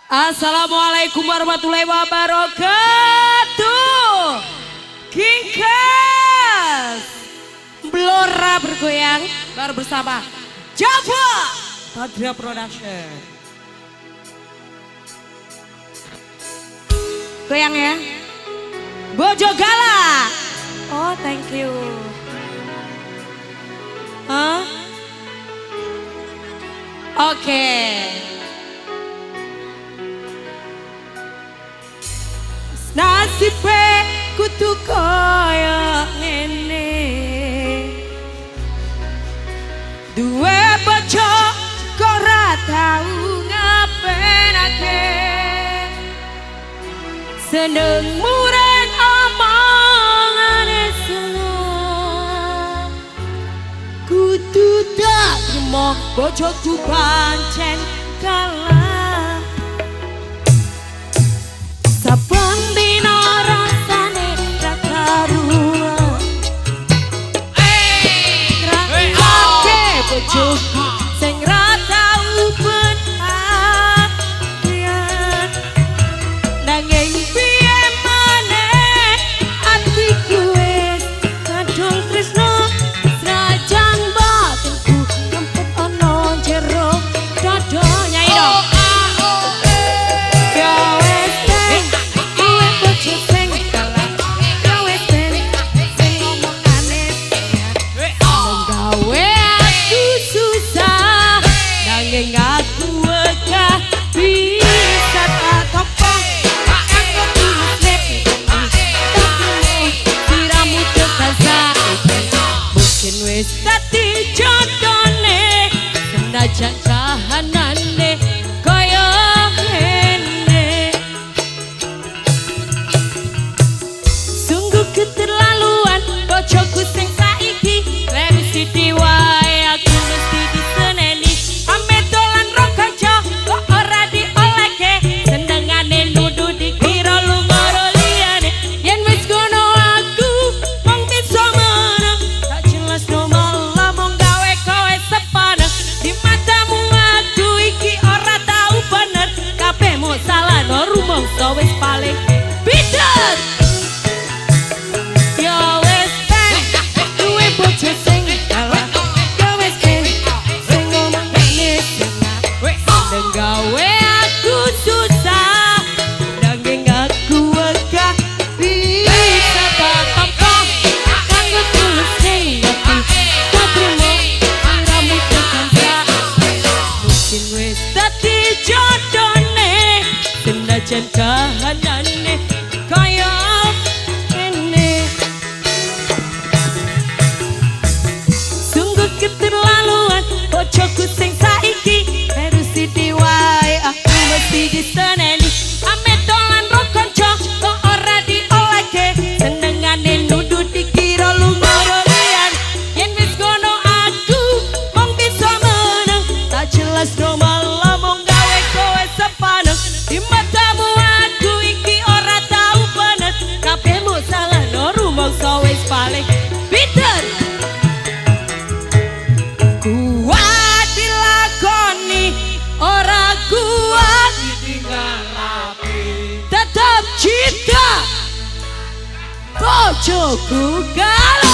Assalamualaikum warahmatullahi wabarakatuh. Kingkas Blora bergoyang baru bersama Java Tadra Production. Goyang ya Bojo Gala. Oh thank you. Oke. Nasibe kudu kaya ngene, duwe bojo kok ora tau ngapenake, seneng muren omongane seneng, kudu tak trimo bojoku pancen kalah. Saben dina rasane ra karuan, ngrasake bojoku sing ra tau perhatian, nanging piye maneh atiku wis kadung tresno, senajan batinku nyempet ana jero dada. Nyanyi dong. Wis dadi jodone senajan kahanane kaya ngene, sungguh keterlaluan bojoku sing saiki leru sithik wae aku mesti diseneni, ame dolan ro kanca kok ora diolehke, senengane nuduh dikira lumoro liyane, yen wis ngono aku mung bisa meneng, tak jelas no malah mung gawe kowe sepaneng, di matamu aku iki ora tau bener, kabehmu salah no rumangsa wis paling bidet. Ya wis ben duwe bojo sing kalah, ya wis ben sing ngomongane seneng, seneng gawe aku susah, nanging aku wegah bisa tak tampa kanggo tulus ning ati, tak trimo iramu tekan sak, mungkin wis dadi jodone senajan kahanane kaya ngene, sungguh keterlaluan bojoku sing saiki leru sithik wae aku mesti diseneni, ame dolan ro kanca kok ora diolehke, senengane nuduh dikira lumoro liyan, yen wis ngono aku mung bisa meneng, tak jelas no malah mung gawe kowe sepaneng, di matamu aku iki ora tau bener, kabehmu salah no rumangsa wis paling bitter. Kuat dilakoni ora kuat ditinggal rapi, tetap cinta bojoku Gala.